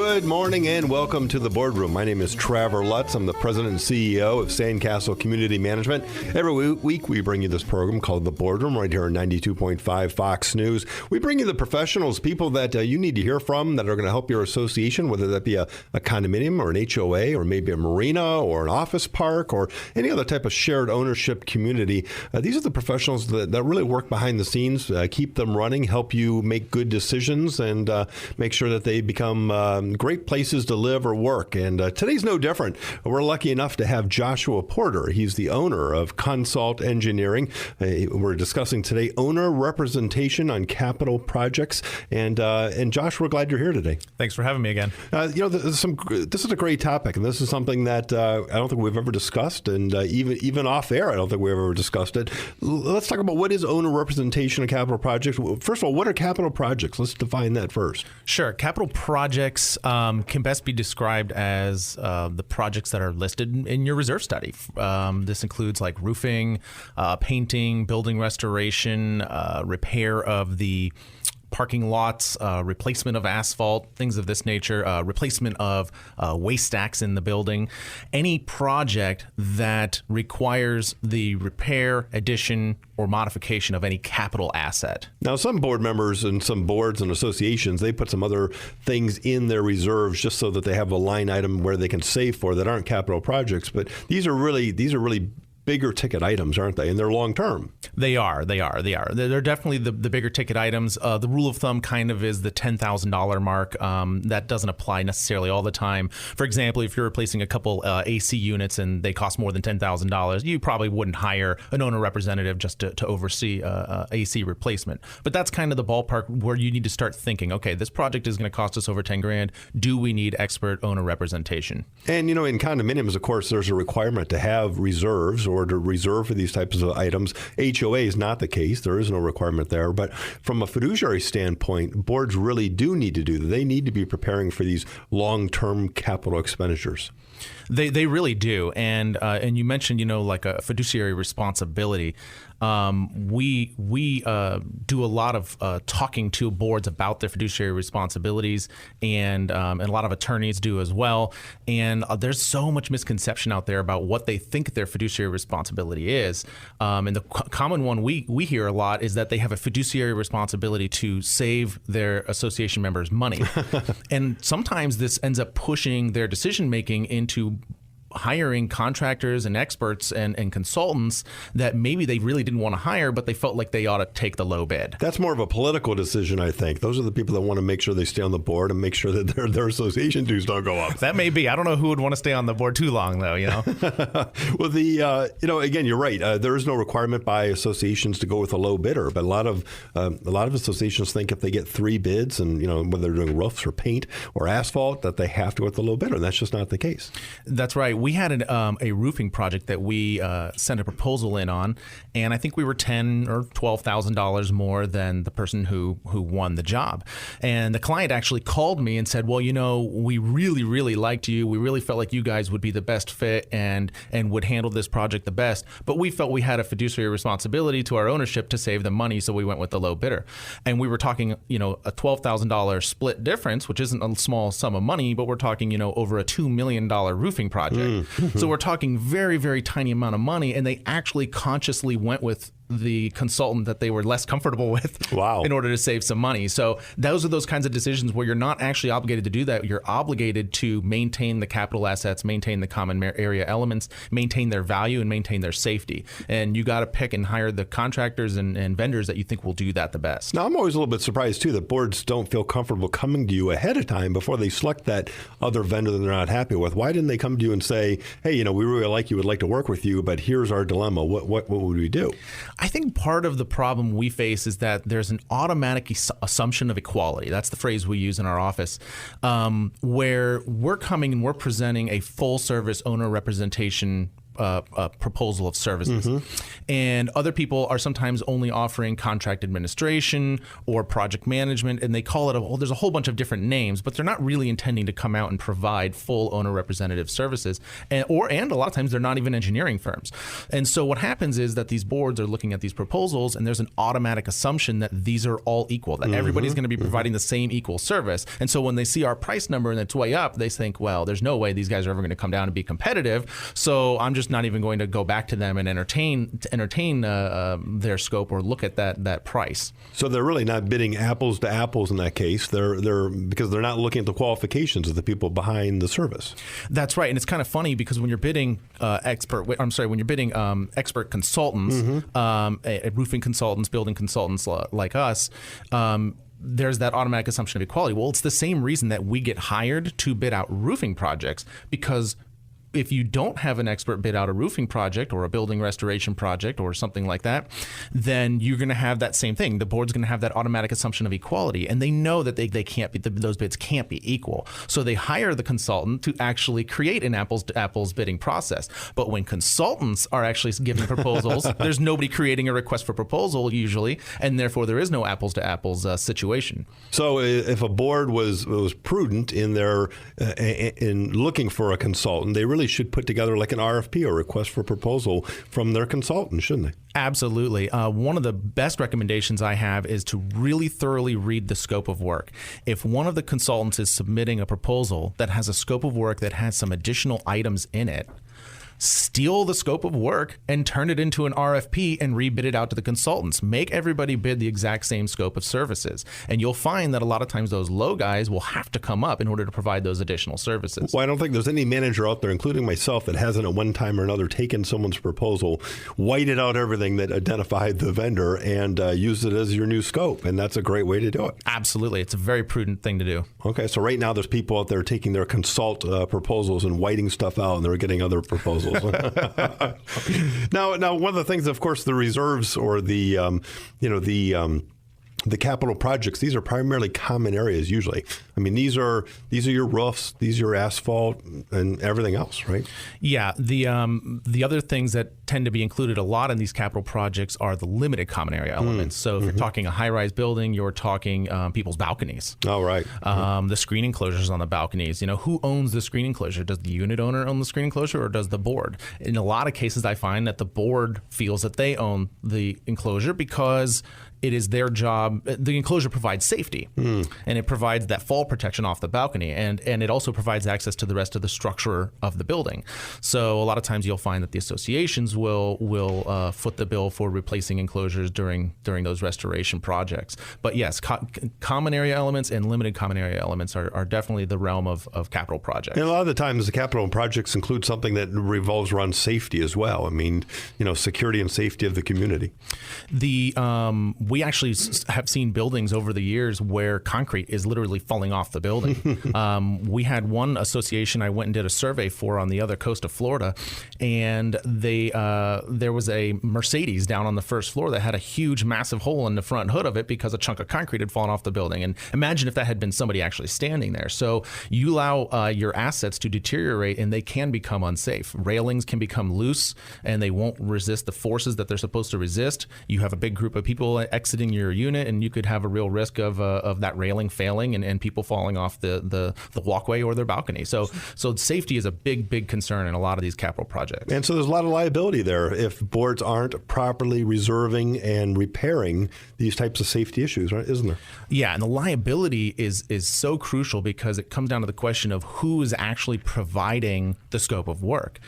Good morning and welcome to the boardroom. My name is Trevor Lutz. I'm the president and CEO of Sandcastle Community Management. Every week we bring you this program called The Boardroom right here on 92.5 Fox News. We bring you the professionals, people that you need to hear from that are going to help your association, whether that be a condominium or an HOA or maybe a marina or an office park or any other type of shared ownership community. These are the professionals that really work behind the scenes, keep them running, help you make good decisions, and make sure that they become great places to live or work. And today's no different. We're lucky enough to have Joshua Porter. He's the owner of Consult Engineering. We're discussing today owner representation on capital projects. And Josh, we're glad you're here today. Thanks for having me again. This is a great topic, and this is something that I don't think we've ever discussed, and even off air, I don't think we've ever discussed it. Let's talk about what is owner representation on capital projects. First of all, what are capital projects? Let's define that first. Sure. Capital projects can best be described as the projects that are listed in your reserve study. This includes like roofing, painting, building restoration, repair of the parking lots, replacement of asphalt, things of this nature, replacement of waste stacks in the building. Any project that requires the repair, addition, or modification of any capital asset. Now, some board members and some boards and associations, they put some other things in their reserves just so that they have a line item where they can save for that aren't capital projects. But these are really bigger ticket items, aren't they? And they're long term. They are. They're definitely the bigger ticket items. The rule of thumb kind of is the $10,000 mark. That doesn't apply necessarily all the time. For example, if you're replacing a couple AC units and they cost more than $10,000, you probably wouldn't hire an owner representative just to oversee AC replacement. But that's kind of the ballpark where you need to start thinking, okay, this project is going to cost us over 10 grand. Do we need expert owner representation? And, in condominiums, of course, there's a requirement to have reserves or to reserve for these types of items. HOA is not the case. There is no requirement there. But from a fiduciary standpoint, boards really do need to do that. They need to be preparing for these long-term capital expenditures. They really do. And you mentioned, like a fiduciary responsibility. We do a lot of talking to boards about their fiduciary responsibilities, and a lot of attorneys do as well. And there's so much misconception out there about what they think their fiduciary responsibility is. And the common one we hear a lot is that they have a fiduciary responsibility to save their association members money. And sometimes this ends up pushing their decision making into hiring contractors and experts and consultants that maybe they really didn't want to hire, but they felt like they ought to take the low bid. That's more of a political decision, I think. Those are the people that want to make sure they stay on the board and make sure that their association dues don't go up. That may be. I don't know who would want to stay on the board too long, though. Well, again, you're right. There is no requirement by associations to go with a low bidder, but a lot of associations think if they get 3 bids, and whether they're doing roofs or paint or asphalt, that they have to go with the low bidder, and that's just not the case. That's right. We had a roofing project that we sent a proposal in on, and I think we were $10,000 or $12,000 more than the person who won the job. And the client actually called me and said, well, we really, really liked you. We really felt like you guys would be the best fit and would handle this project the best. But we felt we had a fiduciary responsibility to our ownership to save them money, so we went with the low bidder. And we were talking, a $12,000 split difference, which isn't a small sum of money, but we're talking, over a $2 million roofing project. So we're talking very, very tiny amount of money, and they actually consciously went with the consultant that they were less comfortable with. Wow. In order to save some money. So those are those kinds of decisions where you're not actually obligated to do that. You're obligated to maintain the capital assets, maintain the common area elements, maintain their value, and maintain their safety. And you got to pick and hire the contractors and vendors that you think will do that the best. Now, I'm always a little bit surprised, too, that boards don't feel comfortable coming to you ahead of time before they select that other vendor that they're not happy with. Why didn't they come to you and say, hey, we really like you, would like to work with you, but here's our dilemma. What would we do? I think part of the problem we face is that there's an automatic assumption of equality. That's the phrase we use in our office, where we're coming and we're presenting a full service owner representation a proposal of services. And other people are sometimes only offering contract administration or project management, and they call it there's a whole bunch of different names, but they're not really intending to come out and provide full owner representative services. And a lot of times they're not even engineering firms. And so what happens is that these boards are looking at these proposals, and there's an automatic assumption that these are all equal, that everybody's going to be providing the same equal service. And so when they see our price number and it's way up, they think, well, there's no way these guys are ever going to come down and be competitive. So I'm just not even going to go back to them and entertain their scope or look at that price. So they're really not bidding apples to apples in that case. They're because they're not looking at the qualifications of the people behind the service. That's right, and it's kind of funny because when you're bidding expert consultants, roofing consultants, building consultants like us. There's that automatic assumption of equality. Well, it's the same reason that we get hired to bid out roofing projects, because if you don't have an expert bid out a roofing project or a building restoration project or something like that, then you're going to have that same thing. The board's going to have that automatic assumption of equality, and they know that they can't be, those bids can't be equal. So they hire the consultant to actually create an apples to apples bidding process. But when consultants are actually giving proposals, there's nobody creating a request for proposal usually, and therefore there is no apples to apples situation. So if a board was prudent in their in looking for a consultant, they really should put together like an RFP or request for proposal from their consultant, shouldn't they? Absolutely. One of the best recommendations I have is to really thoroughly read the scope of work. If one of the consultants is submitting a proposal that has a scope of work that has some additional items in it, steal the scope of work and turn it into an RFP and rebid it out to the consultants. Make everybody bid the exact same scope of services. And you'll find that a lot of times those low guys will have to come up in order to provide those additional services. Well, I don't think there's any manager out there, including myself, that hasn't at one time or another taken someone's proposal, whited out everything that identified the vendor, and used it as your new scope. And that's a great way to do it. Absolutely. It's a very prudent thing to do. Okay. So right now there's people out there taking their consult proposals and whiting stuff out, and they're getting other proposals. Now, one of the things, of course, the reserves or the capital projects, these are primarily common areas usually. I mean, these are your roofs, these are your asphalt and everything else, right? Yeah. The other things that tend to be included a lot in these capital projects are the limited common area elements. So if you're talking a high-rise building, you're talking people's balconies. Oh, right. The screen enclosures on the balconies. Who owns the screen enclosure? Does the unit owner own the screen enclosure, or does the board? In a lot of cases, I find that the board feels that they own the enclosure because it is their job. The enclosure provides safety, and it provides that fall protection off the balcony, and it also provides access to the rest of the structure of the building. So a lot of times you'll find that the associations will foot the bill for replacing enclosures during those restoration projects. But yes, common area elements and limited common area elements are definitely the realm of capital projects. And a lot of the times the capital projects include something that revolves around safety as well. I mean, security and safety of the community. We actually have seen buildings over the years where concrete is literally falling off the building. We had one association I went and did a survey for on the other coast of Florida, and there was a Mercedes down on the first floor that had a huge, massive hole in the front hood of it because a chunk of concrete had fallen off the building. And imagine if that had been somebody actually standing there. So you allow your assets to deteriorate, and they can become unsafe. Railings can become loose, and they won't resist the forces that they're supposed to resist. You have a big group of people exiting your unit, and you could have a real risk of that railing failing and people falling off the walkway or their balcony. So safety is a big concern in a lot of these capital projects. And so there's a lot of liability there if boards aren't properly reserving and repairing these types of safety issues, right? Isn't there? Yeah, and the liability is so crucial because it comes down to the question of who is actually providing the scope of work.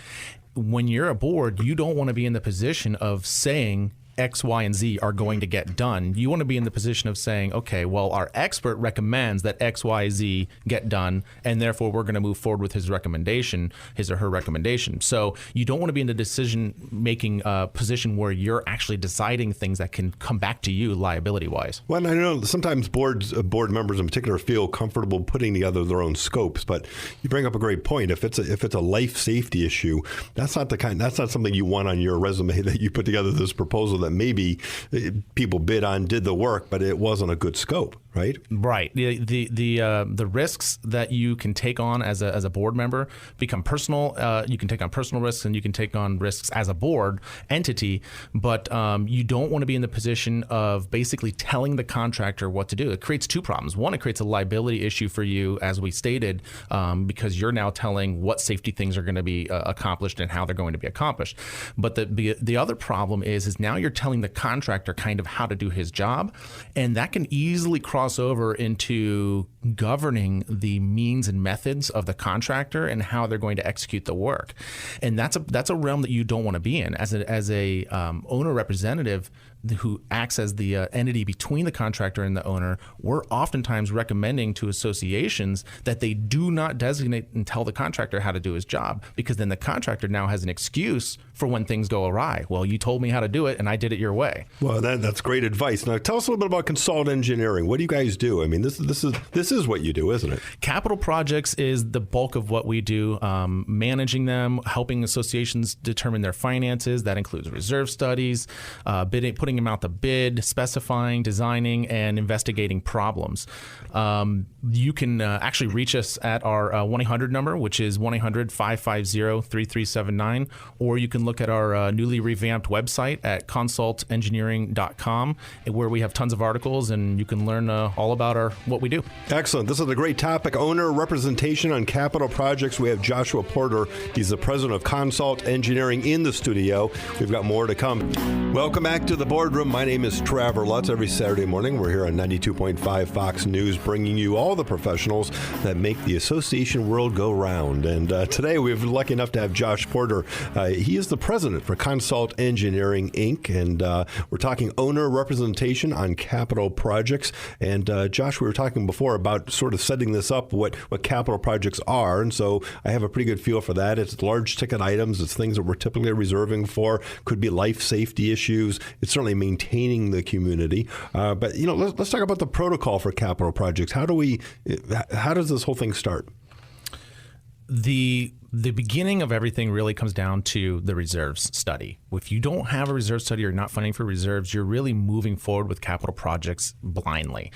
When you're a board, you don't want to be in the position of saying X, Y, and Z are going to get done. You want to be in the position of saying, okay, well, our expert recommends that X, Y, Z get done, and therefore we're going to move forward with his or her recommendation. So you don't want to be in the decision-making position where you're actually deciding things that can come back to you liability-wise. Well, I know sometimes board members in particular feel comfortable putting together their own scopes, but you bring up a great point. If it's a life safety issue, that's not something you want on your resume, that you put together this proposal that maybe people bid on, did the work, but it wasn't a good scope. right? Right. The risks that you can take on as a board member become personal. You can take on personal risks, and you can take on risks as a board entity, but you don't want to be in the position of basically telling the contractor what to do. It creates two problems. One, it creates a liability issue for you, as we stated, because you're now telling what safety things are going to be accomplished and how they're going to be accomplished. But the other problem is now you're telling the contractor kind of how to do his job, and that can easily cross over into governing the means and methods of the contractor and how they're going to execute the work. And that's a realm that you don't want to be in as a owner representative who acts as the entity between the contractor and the owner. We're oftentimes recommending to associations that they do not designate and tell the contractor how to do his job, because then the contractor now has an excuse for when things go awry. Well, you told me how to do it and I did it your way. Well, that's great advice. Now, tell us a little bit about consult engineering. What do you guys do? I mean, this is what you do, isn't it? Capital projects is the bulk of what we do, managing them, helping associations determine their finances. That includes reserve studies, putting them out to bid, specifying, designing, and investigating problems. You can actually reach us at our 1-800 number, which is 1-800-550-3379, or you can look at our newly revamped website at consultengineering.com, where we have tons of articles and you can learn all about what we do. Excellent. This is a great topic. Owner representation on capital projects. We have Joshua Porter. He's the president of Consult Engineering in the studio. We've got more to come. Welcome back to the boardroom. My name is Trevor Lutz. Every Saturday morning, we're here on 92.5 Fox News, bringing you all the professionals that make the association world go round. And today, we've been lucky enough to have Josh Porter. He is the president for Consult Engineering, Inc., and we're talking owner representation on capital projects. And Josh, we were talking before about sort of setting this up, what capital projects are, and so I have a pretty good feel for that. It's large ticket items. It's things that we're typically reserving for. Could be life safety issues. It's certainly maintaining the community. But let's talk about the protocol for capital projects. How does this whole thing start? The beginning of everything really comes down to the reserves study. If you don't have a reserve study or not funding for reserves, you're really moving forward with capital projects blindly.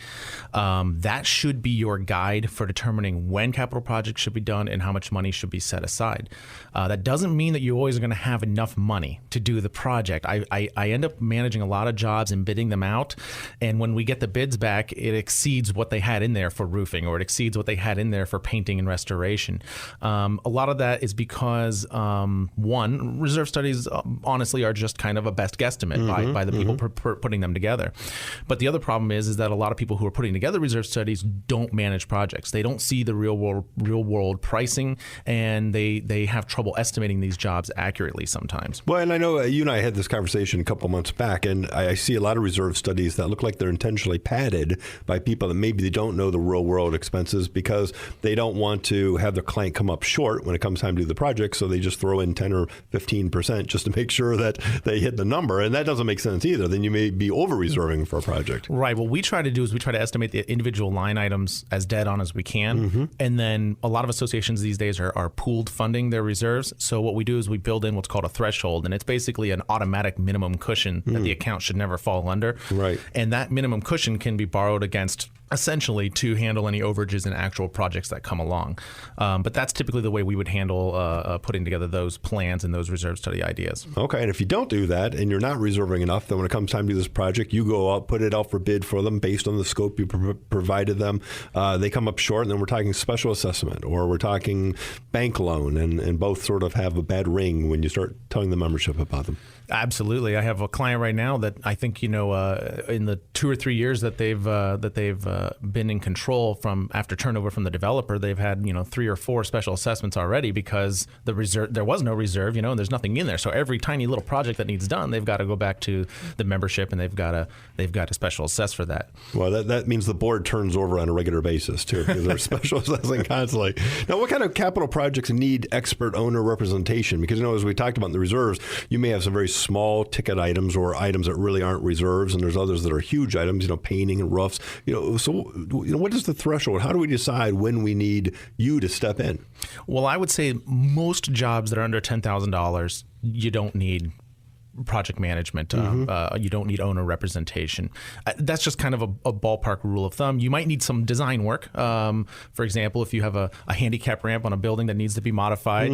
That should be your guide for determining when capital projects should be done and how much money should be set aside. That doesn't mean that you always are going to have enough money to do the project. I end up managing a lot of jobs and bidding them out, and when we get the bids back, it exceeds what they had in there for roofing, or it exceeds what they had in there for painting and restoration. A lot of that is because, one, reserve studies honestly are just kind of a best guesstimate by the people putting them together. But the other problem is that a lot of people who are putting together reserve studies don't manage projects. They don't see the real world pricing, and they have trouble estimating these jobs accurately sometimes. Well, and I know you and I had this conversation a couple months back, and I see a lot of reserve studies that look like they're intentionally padded by people that maybe they don't know the real world expenses, because they don't want to have their client come up short when it comes time to do the project, so they just throw in 10 or 15% just to make sure that they hit the number, and that doesn't make sense either. Then you may be over-reserving for a project. Right. What we try to do is we try to estimate the individual line items as dead on as we can, and then a lot of associations these days are pooled funding their reserves. So what we do is we build in what's called a threshold, and it's basically an automatic minimum cushion that the account should never fall under. Right. And that minimum cushion can be borrowed against essentially to handle any overages in actual projects that come along. But that's typically the way we would handle putting together those plans and those reserve study ideas. Okay, and if you don't do that and you're not reserving enough, then when it comes time to do this project, you go out, put it out for bid for them based on the scope you provided them. They come up short, and then we're talking special assessment, or we're talking bank loan, and both sort of have a bad ring when you start telling the membership about them. Absolutely. I have a client right now that I think, in the 2 or 3 years that they've been in control from after turnover from the developer, they've had 3 or 4 special assessments already, because there was no reserve, and there's nothing in there. So every tiny little project that needs done, they've got to go back to the membership, and they've got to special assess for that. Well, that means the board turns over on a regular basis too, because they're special assessing constantly. Now, what kind of capital projects need expert owner representation? Because as we talked about in the reserves, you may have some very small ticket items or items that really aren't reserves, and there's others that are huge items, painting and roofs. So what is the threshold? How do we decide when we need you to step in? Well, I would say most jobs that are under $10,000, you don't need project management. You don't need owner representation. That's just kind of a ballpark rule of thumb. You might need some design work. For example, if you have a handicap ramp on a building that needs to be modified,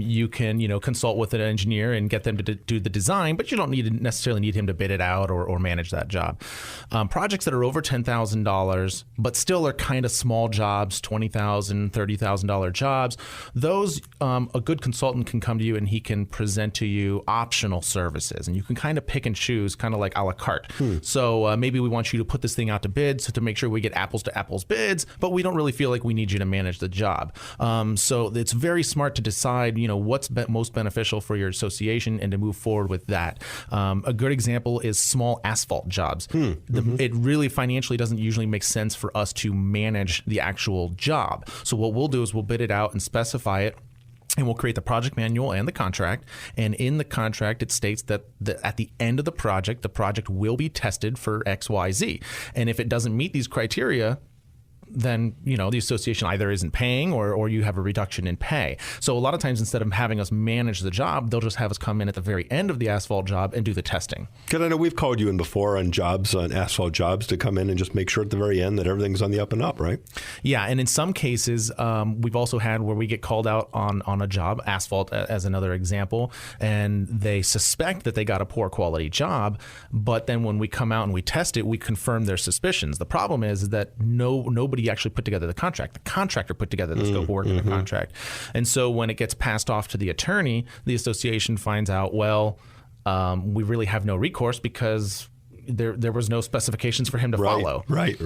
you can consult with an engineer and get them to do the design, but you don't necessarily need him to bid it out or manage that job. Projects that are over $10,000, but still are kind of small jobs, $20,000, $30,000 jobs, those a good consultant can come to you and he can present to you optional services, and you can kind of pick and choose, kind of like a la carte. So maybe we want you to put this thing out to bid so to make sure we get apples to apples bids, but we don't really feel like we need you to manage the job. So it's very smart to decide, what's most beneficial for your association and to move forward with that. A good example is small asphalt jobs. It really financially doesn't usually make sense for us to manage the actual job. So what we'll do is we'll bid it out and specify it. And we'll create the project manual and the contract. And in the contract, it states that at the end of the project will be tested for X, Y, Z. And if it doesn't meet these criteria, then the association either isn't paying or you have a reduction in pay. So a lot of times, instead of having us manage the job, they'll just have us come in at the very end of the asphalt job and do the testing. Because I know we've called you in before on asphalt jobs, to come in and just make sure at the very end that everything's on the up and up, right? Yeah, and in some cases, we've also had where we get called out on a job, asphalt as another example, and they suspect that they got a poor quality job, but then when we come out and we test it, we confirm their suspicions. The problem is that nobody actually put together the contract. The contractor put together the scope of work in the contract. And so when it gets passed off to the attorney, the association finds out, we really have no recourse because there was no specifications for him to follow. Right.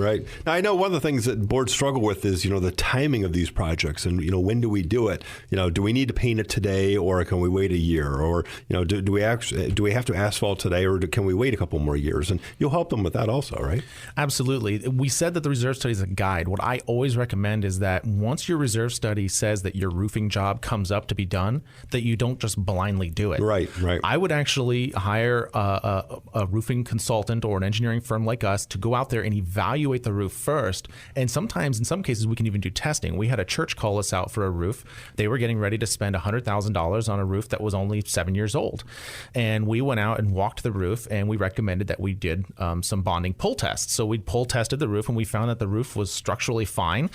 Now, I know one of the things that boards struggle with is, the timing of these projects and, when do we do it? Do we need to paint it today, or can we wait a year? Or, do we have to asphalt today, or can we wait a couple more years? And you'll help them with that also, right? Absolutely. We said that the reserve study is a guide. What I always recommend is that once your reserve study says that your roofing job comes up to be done, that you don't just blindly do it. Right. I would actually hire a roofing consultant or an engineering firm like us to go out there and evaluate the roof first. And sometimes, in some cases, we can even do testing. We had a church call us out for a roof. They were getting ready to spend $100,000 on a roof that was only 7 years old. And we went out and walked the roof, and we recommended that we did some bonding pull tests. So we pull tested the roof, and we found that the roof was structurally fine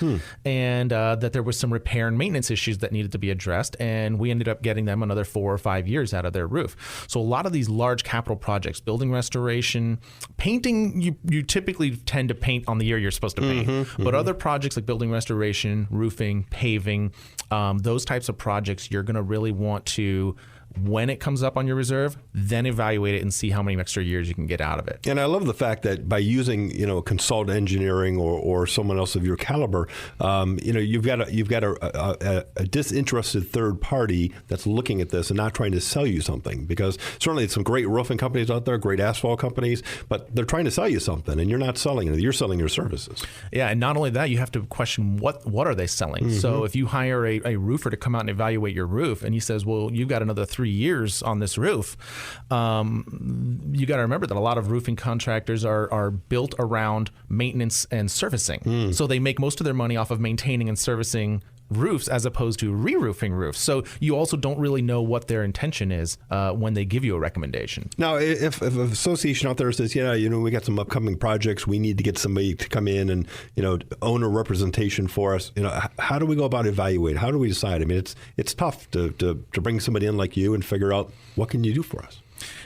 and that there was some repair and maintenance issues that needed to be addressed. And we ended up getting them another 4 or 5 years out of their roof. So a lot of these large capital projects, building restoration, painting, you typically tend to paint on the year you're supposed to paint. But other projects like building restoration, roofing, paving, those types of projects, you're going to really want to, when it comes up on your reserve, then evaluate it and see how many extra years you can get out of it. And I love the fact that by using, consult engineering or someone else of your caliber, you've got a disinterested third party that's looking at this and not trying to sell you something. Because certainly some great roofing companies out there, great asphalt companies, but they're trying to sell you something, and you're not selling it. You're selling your services. Yeah, and not only that, you have to question what are they selling. So if you hire a roofer to come out and evaluate your roof, and he says, well, you've got another 3 years on this roof, you got to remember that a lot of roofing contractors are built around maintenance and servicing. So they make most of their money off of maintaining and servicing roofs as opposed to re-roofing roofs. So you also don't really know what their intention is when they give you a recommendation. Now, if an association out there says, we got some upcoming projects, we need to get somebody to come in and, own a representation for us, how do we go about evaluating? How do we decide? I mean, it's tough to bring somebody in like you and figure out what can you do for us?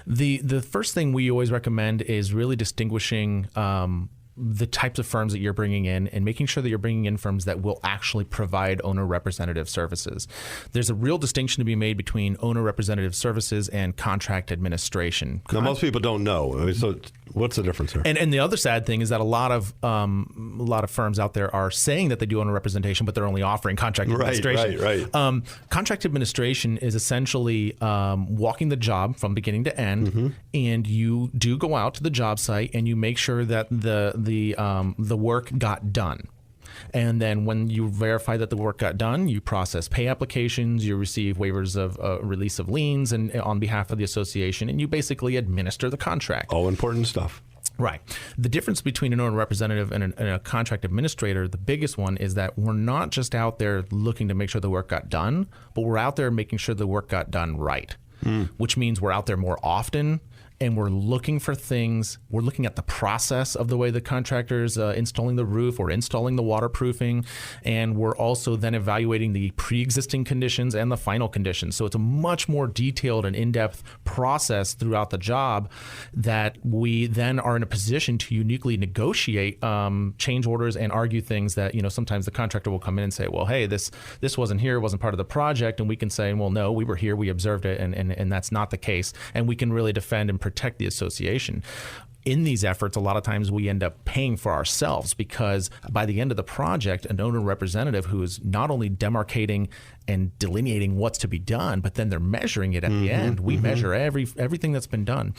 The first thing we always recommend is really distinguishing the types of firms that you're bringing in and making sure that you're bringing in firms that will actually provide owner representative services. There's a real distinction to be made between owner representative services and contract administration. Now, most people don't know. I mean, so what's the difference here? And the other sad thing is that a lot of firms out there are saying that they do owner representation, but they're only offering contract administration. Right. Contract administration is essentially walking the job from beginning to end, and you do go out to the job site and you make sure that the work got done. And then when you verify that the work got done, you process pay applications, you receive waivers of release of liens and on behalf of the association, and you basically administer the contract. All important stuff. Right. The difference between an owner representative and a contract administrator, the biggest one is that we're not just out there looking to make sure the work got done, but we're out there making sure the work got done right. which means we're out there more often. And we're looking for things. We're looking at the process of the way the contractor's installing the roof or installing the waterproofing. And we're also then evaluating the pre-existing conditions and the final conditions. So it's a much more detailed and in-depth process throughout the job that we then are in a position to uniquely negotiate change orders and argue things that, sometimes the contractor will come in and say, well, hey, this wasn't here, it wasn't part of the project. And we can say, well, no, we were here, we observed it, and that's not the case. And we can really defend and protect the association. In these efforts, a lot of times we end up paying for ourselves because by the end of the project, an owner representative who is not only demarcating and delineating what's to be done, but then they're measuring it at the end. We measure everything that's been done.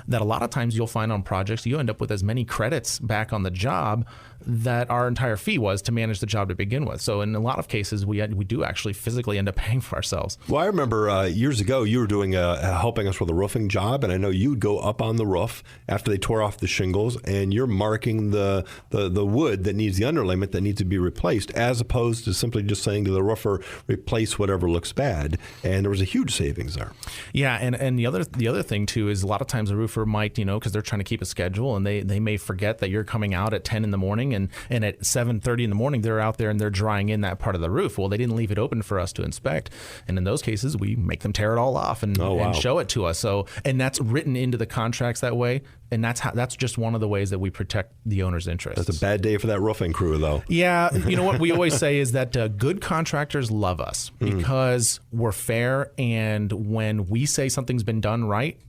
That a lot of times you'll find on projects, you end up with as many credits back on the job that our entire fee was to manage the job to begin with. So in a lot of cases, we do actually physically end up paying for ourselves. Well, I remember years ago, you were doing helping us with a roofing job, and I know you'd go up on the roof after they tore off the shingles, and you're marking the wood that needs the underlayment that needs to be replaced, as opposed to simply just saying to the roofer, replace whatever looks bad. And there was a huge savings there. Yeah, and the other thing too is a lot of times a roofer might, because they're trying to keep a schedule, and they may forget that you're coming out at 10 in the morning, and at 7:30 in the morning they're out there and they're drying in that part of the roof. Well, they didn't leave it open for us to inspect, and in those cases we make them tear it all off and show it to us. So, and that's written into the contracts that way. And that's just one of the ways that we protect the owner's interests. That's a bad day for that roofing crew, though. Yeah. You know what we always say is that good contractors love us because we're fair. And when we say something's been done right,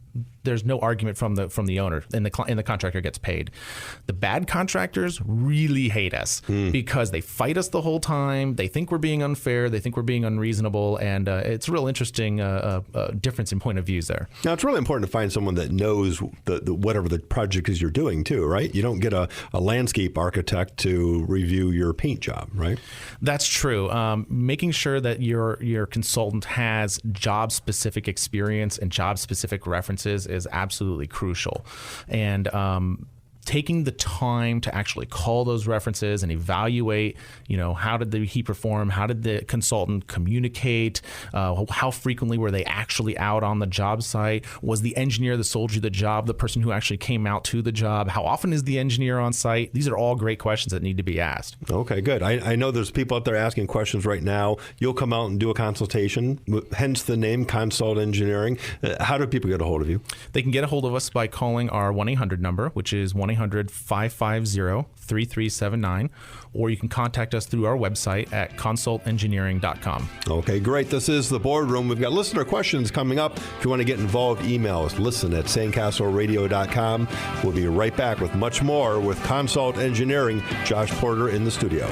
there's no argument from the owner, and the contractor gets paid. The bad contractors really hate us because they fight us the whole time. They think we're being unfair. They think we're being unreasonable, and it's a real interesting difference in point of views there. Now, it's really important to find someone that knows the whatever the project is you're doing too, right? You don't get a landscape architect to review your paint job, right? That's true. Making sure that your consultant has job-specific experience and job-specific references is absolutely crucial. And taking the time to actually call those references and evaluate, how did he perform? How did the consultant communicate? How frequently were they actually out on the job site? Was the engineer that sold you the job the person who actually came out to the job? How often is the engineer on site? These are all great questions that need to be asked. Okay, good. I know there's people out there asking questions right now. You'll come out and do a consultation, hence the name Consult Engineering. How do people get a hold of you? They can get a hold of us by calling our 1-800 number, which is 1-800-550-3379, or you can contact us through our website at consultengineering.com. Okay, great. This is The Boardroom. We've got listener questions coming up. If you want to get involved, email us, listen@sandcastleradio.com. We'll be right back with much more with Consult Engineering. Josh Porter in the studio.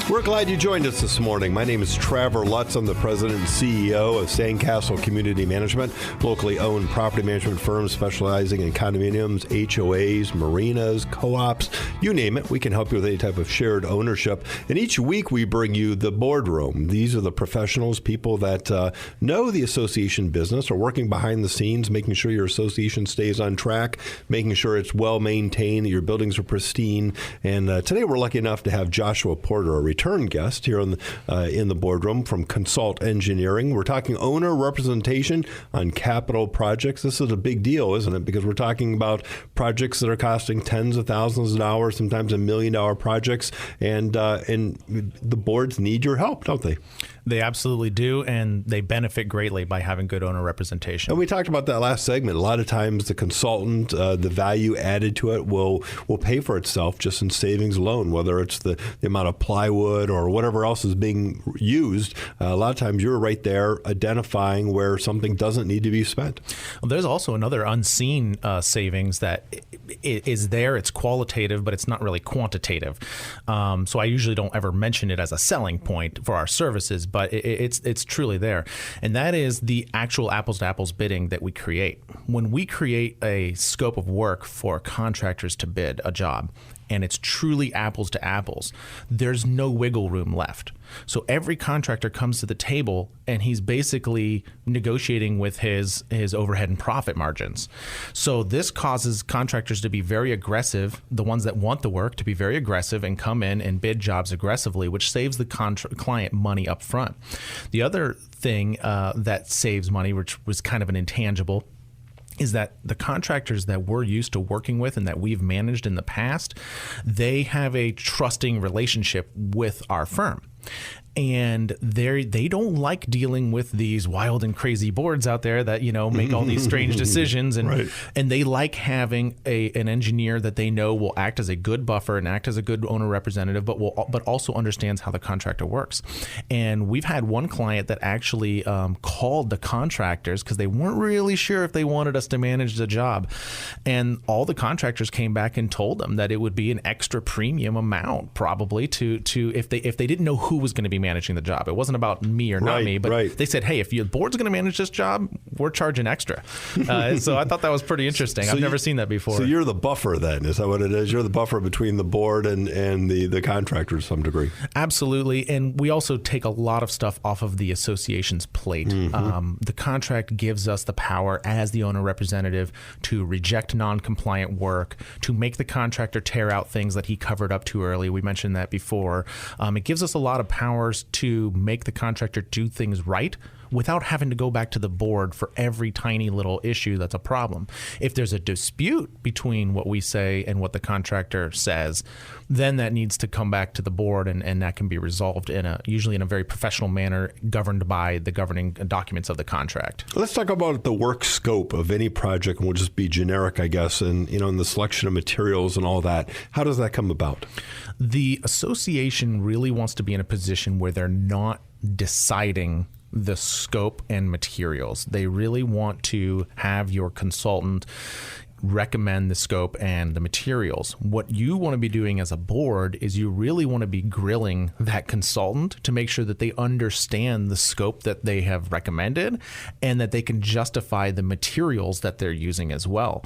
We're glad you joined us this morning. My name is Traver Lutz. I'm the president and CEO of Sandcastle Community Management, locally owned property management firm specializing in condominiums, HOAs, marinas, co-ops, you name it. We can help you with any type of shared ownership. And each week we bring you the boardroom. These are the professionals, people that know the association business, are working behind the scenes, making sure your association stays on track, making sure it's well maintained, that your buildings are pristine. And today we're lucky enough to have Joshua Porter, a return guest here in the boardroom from Consult Engineering. We're talking owner representation on capital projects. This is a big deal, isn't it? Because we're talking about projects that are costing tens of thousands of dollars, sometimes $1 million projects, and the boards need your help, don't they? They absolutely do, and they benefit greatly by having good owner representation. And we talked about that last segment. A lot of times the consultant, the value added to it will pay for itself just in savings alone, whether it's the amount of plywood or whatever else is being used. A lot of times you're right there identifying where something doesn't need to be spent. Well, there's also another unseen savings that is there. It's qualitative, but it's not really quantitative. So I usually don't ever mention it as a selling point for our services, but it's truly there. And that is the actual apples to apples bidding that we create. When we create a scope of work for contractors to bid a job, and it's truly apples to apples, there's no wiggle room left. So every contractor comes to the table and he's basically negotiating with his overhead and profit margins. So this causes contractors to be very aggressive, the ones that want the work to be very aggressive and come in and bid jobs aggressively, which saves the client money up front. The other thing that saves money, which was kind of an intangible, is that the contractors that we're used to working with and that we've managed in the past, they have a trusting relationship with our firm. And they don't like dealing with these wild and crazy boards out there that, make all these strange decisions. And right. And they like having an engineer that they know will act as a good buffer and act as a good owner representative, but also understands how the contractor works. And we've had one client that actually called the contractors because they weren't really sure if they wanted us to manage the job. And all the contractors came back and told them that it would be an extra premium amount probably to if they didn't know who was going to be managing the job. It wasn't about me or not me, but they said, hey, if your board's going to manage this job, we're charging extra. So I thought that was pretty interesting. I've never seen that before. So you're the buffer then, is that what it is? You're the buffer between the board and the contractor to some degree. Absolutely. And we also take a lot of stuff off of the association's plate. The contract gives us the power as the owner representative to reject non-compliant work, to make the contractor tear out things that he covered up too early. We mentioned that before. It gives us a lot of powers to make the contractor do things right without having to go back to the board for every tiny little issue that's a problem. If there's a dispute between what we say and what the contractor says, then that needs to come back to the board, and that can be resolved usually in a very professional manner, governed by the governing documents of the contract. Let's talk about the work scope of any project, and we'll just be generic, I guess, and in the selection of materials and all that. How does that come about? The association really wants to be in a position where they're not deciding the scope and materials. They really want to have your consultant recommend the scope and the materials. What you want to be doing as a board is you really want to be grilling that consultant to make sure that they understand the scope that they have recommended and that they can justify the materials that they're using as well.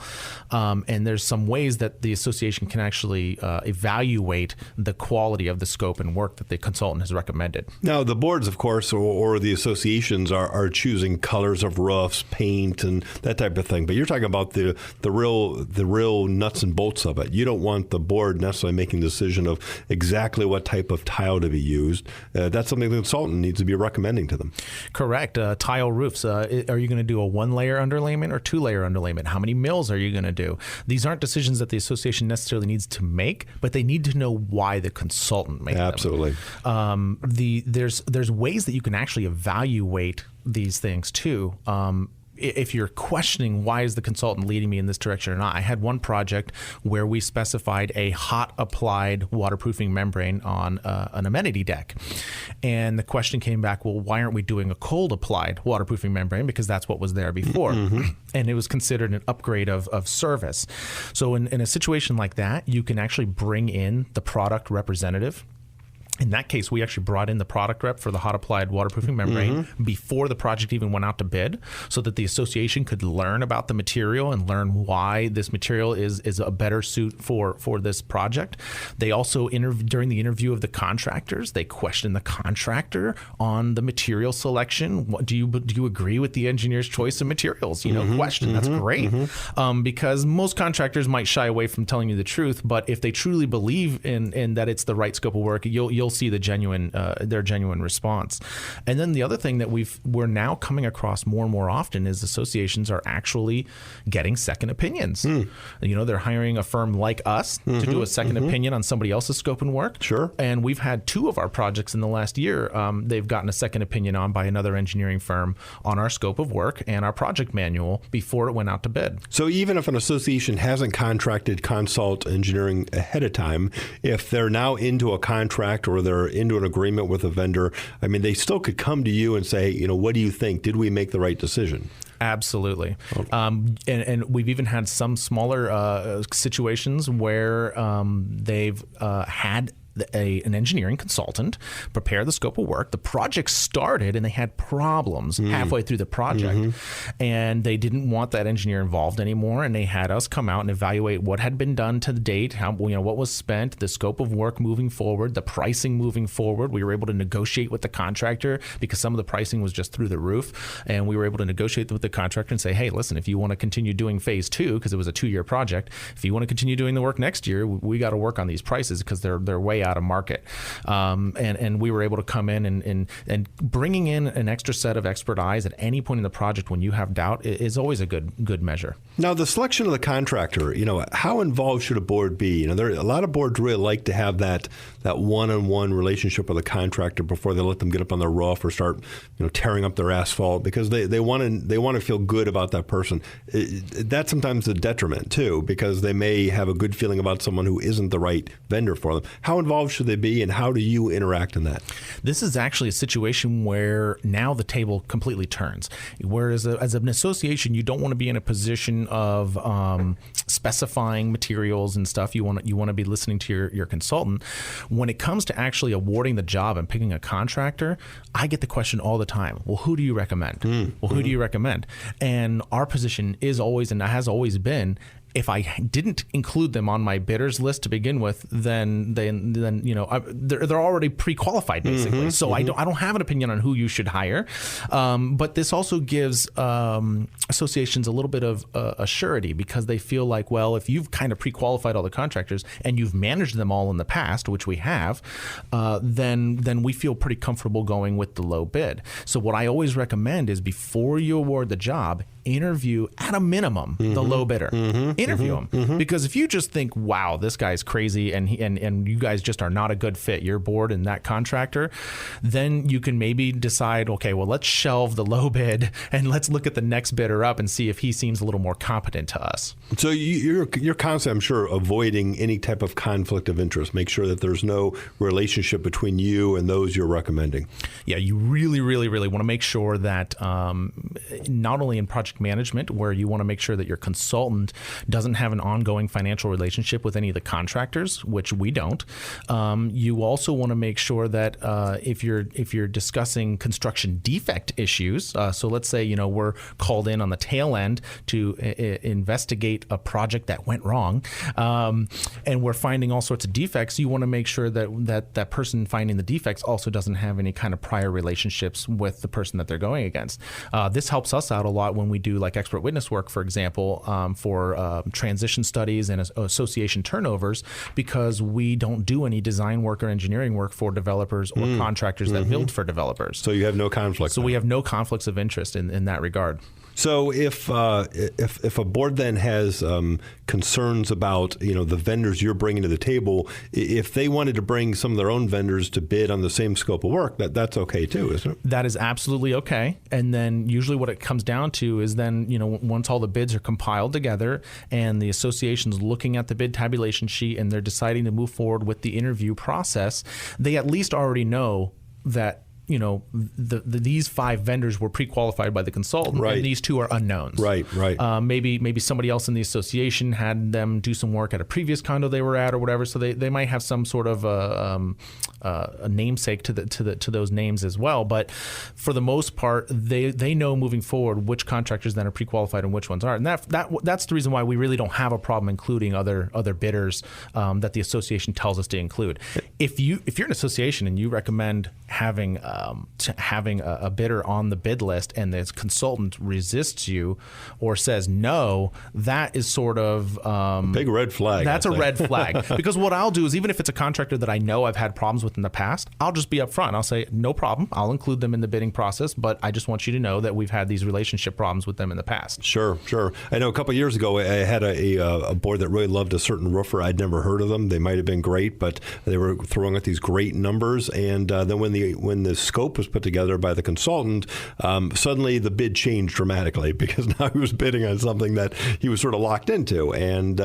And there's some ways that the association can actually evaluate the quality of the scope and work that the consultant has recommended. Now, the boards, of course, or the associations are choosing colors of roofs, paint, and that type of thing. But you're talking about the real nuts and bolts of it. You don't want the board necessarily making the decision of exactly what type of tile to be used. That's something the consultant needs to be recommending to them. Correct. Tile roofs. Are you going to do a one-layer underlayment or two-layer underlayment? How many mills are you going to do? These aren't decisions that the association necessarily needs to make, but they need to know why the consultant made them. Absolutely. There's ways that you can actually evaluate these things too. If you're questioning why is the consultant leading me in this direction or not. I had one project where we specified a hot applied waterproofing membrane on an amenity deck. And the question came back, well, why aren't we doing a cold applied waterproofing membrane? Because that's what was there before. And it was considered an upgrade of service. So in a situation like that, you can actually bring in the product representative. In that case, we actually brought in the product rep for the hot applied waterproofing membrane before the project even went out to bid, so that the association could learn about the material and learn why this material is a better suit for this project. They also, during the interview of the contractors, they questioned the contractor on the material selection. Do you agree with the engineer's choice of materials? Question. That's great. Because most contractors might shy away from telling you the truth, but if they truly believe in that it's the right scope of work, you'll see their genuine response. And then the other thing that we're now coming across more and more often is associations are actually getting second opinions. They're hiring a firm like us to do a second opinion on somebody else's scope and work. Sure. And we've had 2 of our projects in the last year. They've gotten a second opinion on by another engineering firm on our scope of work and our project manual before it went out to bid. So even if an association hasn't contracted consult engineering ahead of time, if they're now into a contract or they're into an agreement with a vendor, I mean, they still could come to you and say, what do you think? Did we make the right decision? Absolutely. And we've even had some smaller situations where they've had an engineering consultant prepare the scope of work. The project started and they had problems halfway through the project, and they didn't want that engineer involved anymore. And they had us come out and evaluate what had been done to the date, how, what was spent, the scope of work moving forward, the pricing moving forward. We were able to negotiate with the contractor because some of the pricing was just through the roof, and we were able to negotiate with the contractor and say, hey, listen, if you want to continue doing phase 2, because it was a 2-year project, if you want to continue doing the work next year, we got to work on these prices because they're way out of market. And we were able to come in and bringing in an extra set of expert eyes at any point in the project when you have doubt is always a good measure. Now, the selection of the contractor, how involved should a board be? There are a lot of boards really like to have that one-on-one relationship with a contractor before they let them get up on their roof or start tearing up their asphalt, because they want to feel good about that person. That's sometimes a detriment too, because they may have a good feeling about someone who isn't the right vendor for them. How involved should they be, and how do you interact in that? This is actually a situation where now the table completely turns. Whereas as an association, you don't want to be in a position of specifying materials and stuff. You want to be listening to your consultant. When it comes to actually awarding the job and picking a contractor, I get the question all the time, well, who do you recommend? Who do you recommend? And our position is always, and has always been, if I didn't include them on my bidders list to begin with, then they're already pre-qualified basically. So I don't have an opinion on who you should hire. But this also gives associations a little bit of a surety, because they feel like, well, if you've kind of pre-qualified all the contractors and you've managed them all in the past, which we have, then we feel pretty comfortable going with the low bid. So what I always recommend is, before you award the job, interview at a minimum the low bidder. Interview him, because if you just think, wow, this guy's crazy, and you guys just are not a good fit, your board and that contractor, then you can maybe decide, okay, well, let's shelve the low bid and let's look at the next bidder up and see if he seems a little more competent to us. So you're constantly, I'm sure, avoiding any type of conflict of interest. Make sure that there's no relationship between you and those you're recommending. Yeah, you really, really, really want to make sure that not only in project management, where you want to make sure that your consultant doesn't have an ongoing financial relationship with any of the contractors, which we don't. You also want to make sure that if you're discussing construction defect issues, so let's say we're called in on the tail end to investigate a project that went wrong, and we're finding all sorts of defects, you want to make sure that person finding the defects also doesn't have any kind of prior relationships with the person that they're going against. This helps us out a lot when we do like expert witness work, for example, for transition studies and association turnovers, because we don't do any design work or engineering work for developers or contractors that build for developers. So you have no conflict. So we have no conflicts of interest in that regard. So if a board then has concerns about the vendors you're bringing to the table, if they wanted to bring some of their own vendors to bid on the same scope of work, that's okay too, isn't it? That is absolutely okay. And then usually what it comes down to is then once all the bids are compiled together and the association's looking at the bid tabulation sheet and they're deciding to move forward with the interview process, they at least already know that these 5 vendors were pre-qualified by the consultant, right, and these 2 are unknowns. Right. Maybe somebody else in the association had them do some work at a previous condo they were at or whatever, so they might have some sort of a namesake to those names as well. But for the most part, they know moving forward which contractors then are pre-qualified and which ones aren't. And that's the reason why we really don't have a problem including other bidders that the association tells us to include. If you're an association and you recommend having a bidder on the bid list and the consultant resists you or says no, that is sort of a big red flag. That's a red flag. Because what I'll do is, even if it's a contractor that I know I've had problems with in the past, I'll just be upfront. I'll say, no problem. I'll include them in the bidding process, but I just want you to know that we've had these relationship problems with them in the past. Sure. I know a couple of years ago, I had a board that really loved a certain roofer. I'd never heard of them. They might have been great, but they were throwing out these great numbers. And then when the scope was put together by the consultant, suddenly the bid changed dramatically, because now he was bidding on something that he was sort of locked into, and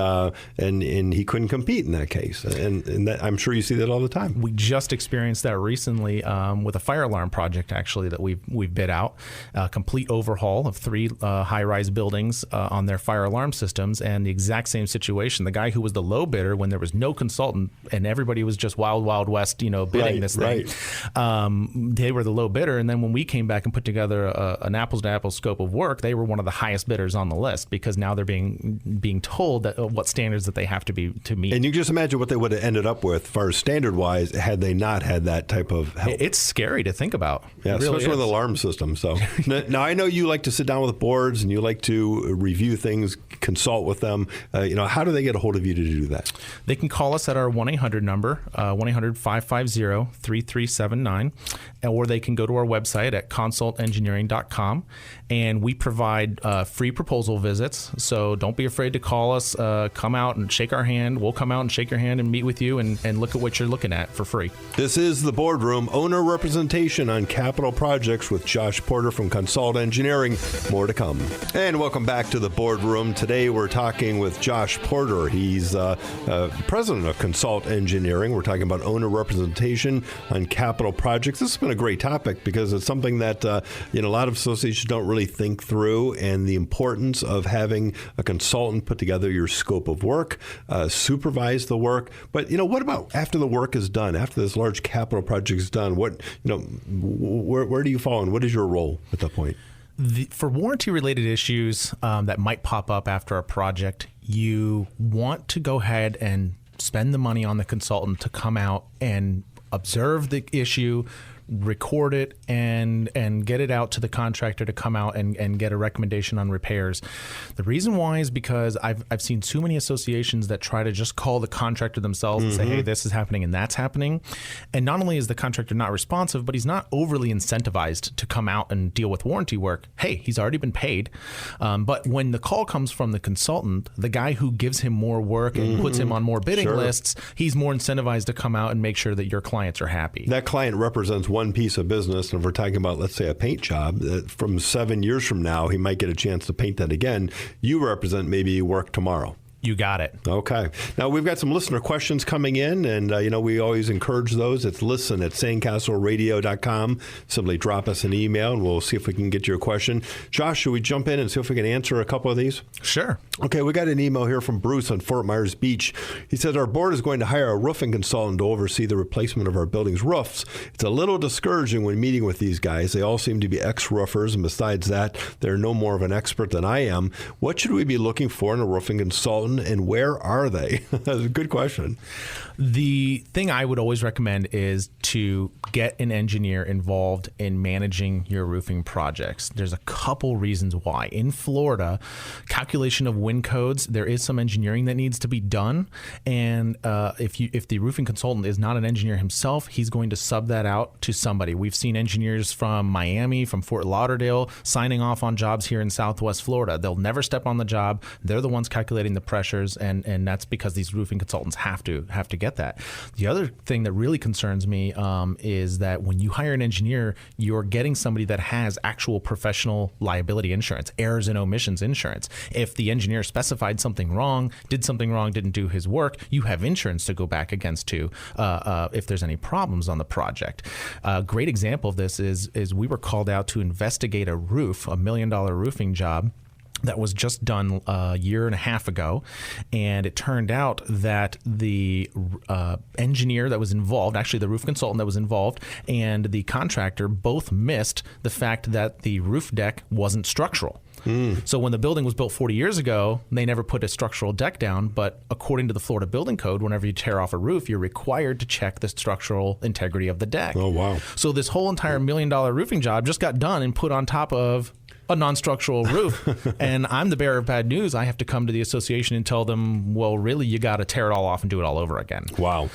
he couldn't compete in that case. And that, I'm sure you see that all the time. We just experienced that recently with a fire alarm project, actually, that we've bid out. A complete overhaul of 3 high-rise buildings on their fire alarm systems, and the exact same situation. The guy who was the low bidder, when there was no consultant and everybody was just wildly wild west, bidding this thing. They were the low bidder. And then when we came back and put together an apples to apples scope of work, they were one of the highest bidders on the list, because now they're being told that what standards that they have to meet. And you can just imagine what they would have ended up with, as far as standard wise, had they not had that type of help. It's scary to think about. Yeah, really especially with the alarm system. So now I know you like to sit down with boards and you like to review things, consult with them. How do they get a hold of you to do that? They can call us at our 1-800 number, 1-800-550-3379, or they can go to our website at consultengineering.com, and we provide free proposal visits. So don't be afraid to call us. Come out and shake our hand. We'll come out and shake your hand and meet with you and look at what you're looking at for free. This is The Boardroom, owner representation on capital projects with Josh Porter from Consult Engineering. More to come. And welcome back to The Boardroom. Today we're talking with Josh Porter. He's president of Consult Engineering. We're talking about owner representation on capital projects. This has been a great topic because it's something that a lot of associations don't really think through, and the importance of having a consultant put together your scope of work, supervise the work. But what about after the work is done? After this large capital project is done, where do you fall, and what is your role at that point? For warranty-related issues that might pop up after a project, you want to go ahead and spend the money on the consultant to come out and observe the issue, record it, and get it out to the contractor to come out and get a recommendation on repairs. The reason why is because I've seen too many associations that try to just call the contractor themselves and say, hey, this is happening and that's happening. And not only is the contractor not responsive, but he's not overly incentivized to come out and deal with warranty work. Hey, he's already been paid. But when the call comes from the consultant, the guy who gives him more work and puts him on more bidding lists, he's more incentivized to come out and make sure that your clients are happy. That client represents one piece of business, and if we're talking about, let's say, a paint job, from 7 years from now, he might get a chance to paint that again. You represent maybe work tomorrow. You got it. Okay. Now, we've got some listener questions coming in, and, we always encourage those. It's listen@sandcastleradio.com. Simply drop us an email, and we'll see if we can get your question. Josh, should we jump in and see if we can answer a couple of these? Sure. Okay, we got an email here from Bruce on Fort Myers Beach. He said, our board is going to hire a roofing consultant to oversee the replacement of our building's roofs. It's a little discouraging when meeting with these guys. They all seem to be ex-roofers, and besides that, they're no more of an expert than I am. What should we be looking for in a roofing consultant, and where are they? That's a good question. The thing I would always recommend is to get an engineer involved in managing your roofing projects. There's a couple reasons why. In Florida, calculation of wind codes, there is some engineering that needs to be done. And if the roofing consultant is not an engineer himself, he's going to sub that out to somebody. We've seen engineers from Miami, from Fort Lauderdale, signing off on jobs here in Southwest Florida. They'll never step on the job. They're the ones calculating the pressures, and that's because these roofing consultants have to get that. The other thing that really concerns me is that when you hire an engineer, you're getting somebody that has actual professional liability insurance, errors and omissions insurance. If the engineer specified something wrong, didn't do his work, you have insurance to go back against too if there's any problems on the project. A great example of this is we were called out to investigate a roof, $1 million roofing job that was just done a year and a half ago, and it turned out that the engineer that was involved, actually the roof consultant that was involved, and the contractor both missed the fact that the roof deck wasn't structural. So when the building was built 40 years ago, they never put a structural deck down, but according to the Florida Building Code, whenever you tear off a roof, you're required to check the structural integrity of the deck. Oh, wow. So this whole entire $1 million roofing job just got done and put on top of a non-structural roof. And I'm the bearer of bad news. I have to come to the association and tell them, well, really, you got to tear it all off and do it all over again. Wow.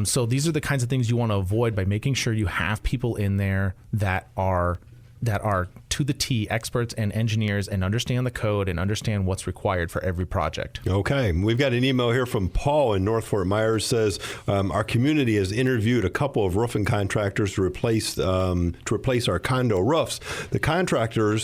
So these are the kinds of things you want to avoid by making sure you have people in there that are to the T experts and engineers and understand the code and understand what's required for every project. Okay. We've got an email here from Paul in North Fort Myers. Says our community has interviewed a couple of roofing contractors to replace our condo roofs. The contractor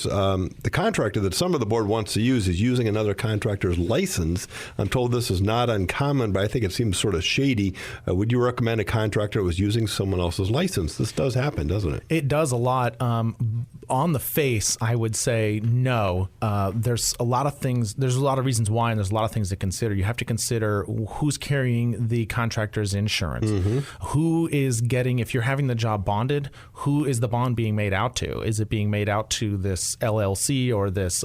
that some of the board wants to use is using another contractor's license. I'm told this is not uncommon, but I think it seems sort of shady. Would you recommend a contractor that was using someone else's license? This does happen, doesn't it? It does a lot. on the face, I would say no. There's a lot of things. There's a lot of reasons why, and there's a lot of things to consider. You have to consider who's carrying the contractor's insurance, who is getting. If you're having the job bonded, who is the bond being made out to? Is it being made out to this LLC or this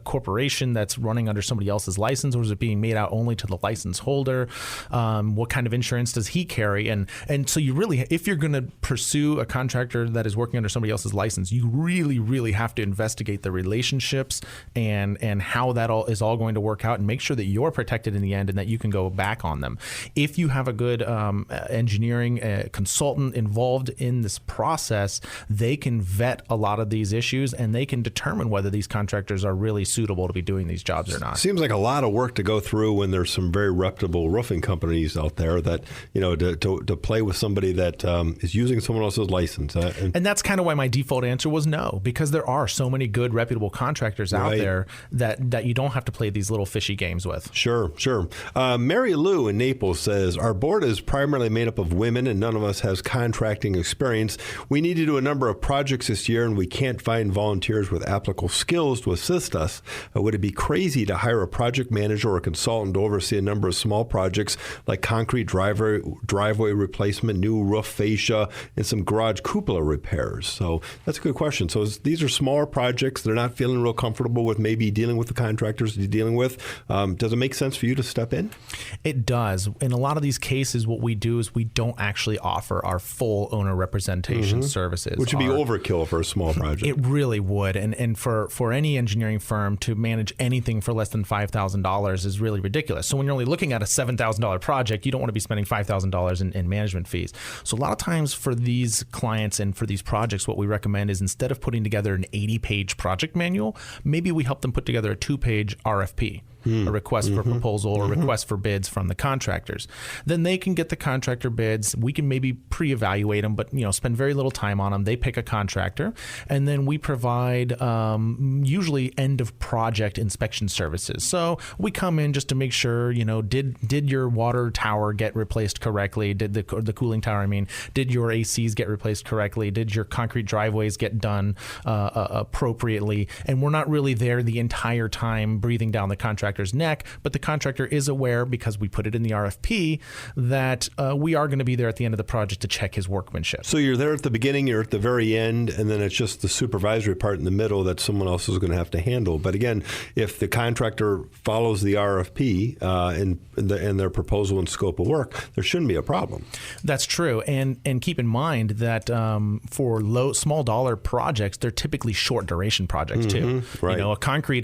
corporation that's running under somebody else's license, or is it being made out only to the license holder? What kind of insurance does he carry? And so you really, if you're going to pursue a contractor that is working under somebody else's license, you really have to investigate the relationships and how that all is all going to work out, and make sure that you're protected in the end and that you can go back on them. If you have a good engineering consultant involved in this process, they can vet a lot of these issues and they can determine whether these contractors are really suitable to be doing these jobs or not. Seems like a lot of work to go through when there's some very reputable roofing companies out there that, to play with somebody that is using someone else's license. And that's kind of why my default answer was no, because there are so many good reputable contractors out there that you don't have to play these little fishy games with. Sure. Mary Lou in Naples says, our board is primarily made up of women and none of us has contracting experience. We need to do a number of projects this year and we can't find volunteers with applicable skills to assist us. Would it be crazy to hire a project manager or a consultant to oversee a number of small projects like concrete driveway replacement, new roof fascia, and some garage cupola repairs? So that's a good question. So these are smaller projects. They're not feeling real comfortable with maybe dealing with the contractors you're dealing with. Does it make sense for you to step in? It does. In a lot of these cases, what we do is we don't actually offer our full owner representation services. Which would be overkill for a small project. It really would. And for any engineering firm to manage anything for less than $5,000 is really ridiculous. So when you're only looking at a $7,000 project, you don't want to be spending $5,000 in management fees. So a lot of times for these clients and for these projects, what we recommend is instead of putting together an 80-page project manual, maybe we help them put together a 2-page RFP. A request for proposal or request for bids from the contractors. Then they can get the contractor bids. We can maybe pre-evaluate them, but spend very little time on them. They pick a contractor, and then we provide usually end of project inspection services. So we come in just to make sure, did your water tower get replaced correctly? Did the cooling tower? Did your ACs get replaced correctly? Did your concrete driveways get done appropriately? And we're not really there the entire time breathing down the contractor's neck, but the contractor is aware, because we put it in the RFP, that we are going to be there at the end of the project to check his workmanship. So you're there at the beginning, you're at the very end, and then it's just the supervisory part in the middle that someone else is going to have to handle. But again, if the contractor follows the RFP and their proposal and scope of work, there shouldn't be a problem. That's true. And keep in mind that for small dollar projects, they're typically short duration projects too. Right. A concrete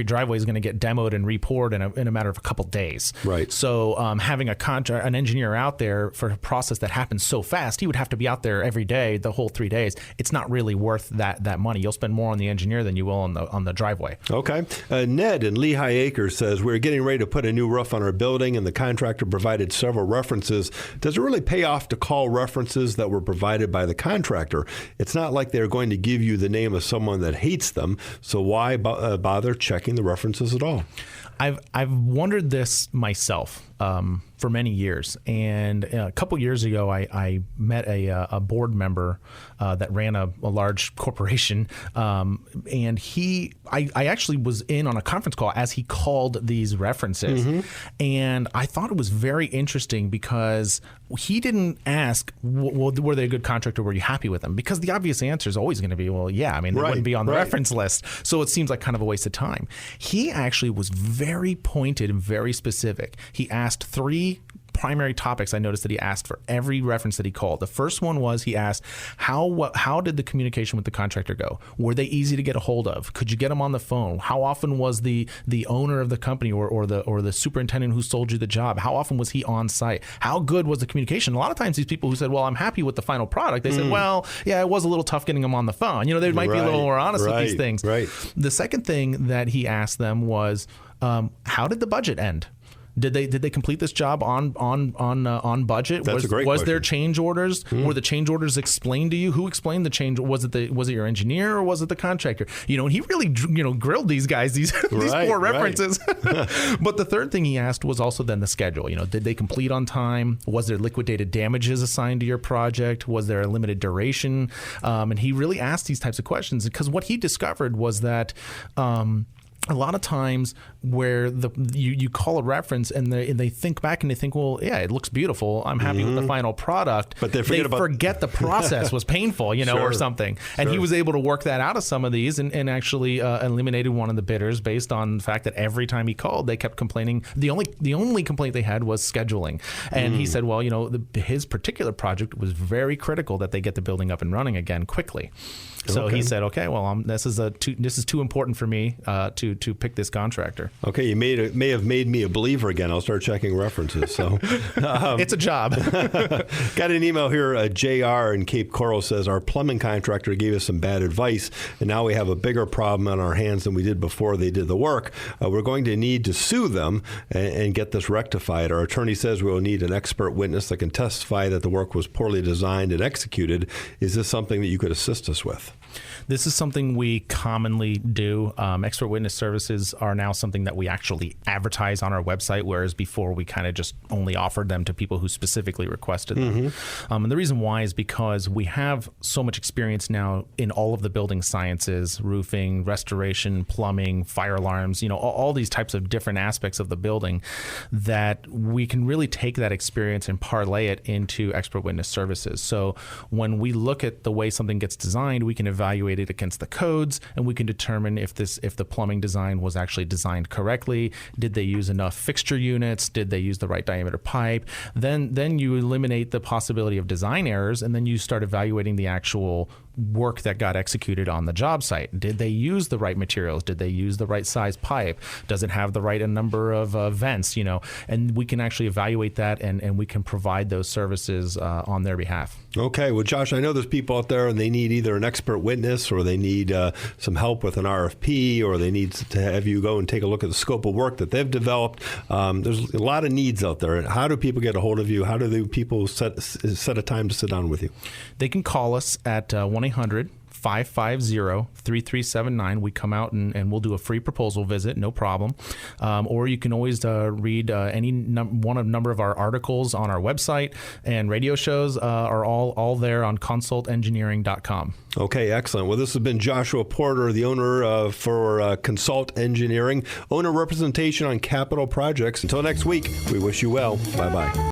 driveway is going to get demoed and repoured in a matter of a couple days. Right. So having an engineer out there for a process that happens so fast, he would have to be out there every day, the whole 3 days. It's not really worth that money. You'll spend more on the engineer than you will on the driveway. Okay. Ned in Lehigh Acres says, we're getting ready to put a new roof on our building and the contractor provided several references. Does it really pay off to call references that were provided by the contractor? It's not like they're going to give you the name of someone that hates them, so why bother checking the references at all? I've wondered this myself for many years, and a couple years ago, I met a board member that ran a large corporation, and I actually was in on a conference call as he called these references, and I thought it was very interesting because he didn't ask, were they a good contractor? Were you happy with them? Because the obvious answer is always going to be, well, yeah. They wouldn't be on the reference list, so it seems like kind of a waste of time. He actually was very pointed and very specific. He asked 3 primary topics I noticed that he asked for every reference that he called. The first one was he asked, how did the communication with the contractor go? Were they easy to get a hold of? Could you get them on the phone? How often was the owner of the company or the superintendent who sold you the job, how often was he on site? How good was the communication? A lot of times these people who said, well, I'm happy with the final product, they said, well, yeah, it was a little tough getting them on the phone. They might be a little more honest with these things. Right. The second thing that he asked them was, how did the budget end? Did they complete this job on budget? That's a great Was there question. change orders? Were the change orders explained to you? Who explained the change? Was it your engineer or was it the contractor? And he really grilled these guys, these four references. But the third thing he asked was also then the schedule. Did they complete on time? Was there liquidated damages assigned to your project? Was there a limited duration? And he really asked these types of questions because what he discovered was that a lot of times where you call a reference and they think back and they think, well, yeah, it looks beautiful. I'm happy with the final product. But they forget the process was painful, Sure. or something. And he was able to work that out of some of these and actually eliminated one of the bidders based on the fact that every time he called, they kept complaining. The only complaint they had was scheduling. And he said, well, his particular project was very critical that they get the building up and running again quickly. So he said, okay, well, this is too important for me to pick this contractor. Okay, you may have made me a believer again. I'll start checking references. So it's a job. Got an email here. JR in Cape Coral says our plumbing contractor gave us some bad advice, and now we have a bigger problem on our hands than we did before they did the work. We're going to need to sue them and get this rectified. Our attorney says we will need an expert witness that can testify that the work was poorly designed and executed. Is this something that you could assist us with? This is something we commonly do. Expert witness services are now something that we actually advertise on our website, whereas before we kind of just only offered them to people who specifically requested them. And the reason why is because we have so much experience now in all of the building sciences, roofing, restoration, plumbing, fire alarms, all these types of different aspects of the building, that we can really take that experience and parlay it into expert witness services. So when we look at the way something gets designed, we can evaluate it against the codes, and we can determine if the plumbing design was actually designed correctly. Did they use enough fixture units? Did they use the right diameter pipe? Then you eliminate the possibility of design errors, and then you start evaluating the actual work that got executed on the job site. Did they use the right materials? Did they use the right size pipe? Does it have the right number of vents? And we can actually evaluate that, and we can provide those services on their behalf. Okay. Well, Josh, I know there's people out there and they need either an expert witness or they need some help with an RFP, or they need to have you go and take a look at the scope of work that they've developed. There's a lot of needs out there. How do people get a hold of you? How do the people set a time to sit down with you? They can call us at 1-800-550-3379. We come out and we'll do a free proposal visit, no problem. Or you can always read any number of our articles on our website, and radio shows are all there on consultengineering.com. Okay, excellent. Well, this has been Joshua Porter, the owner for Consult Engineering, owner representation on capital projects. Until next week, we wish you well. Bye-bye.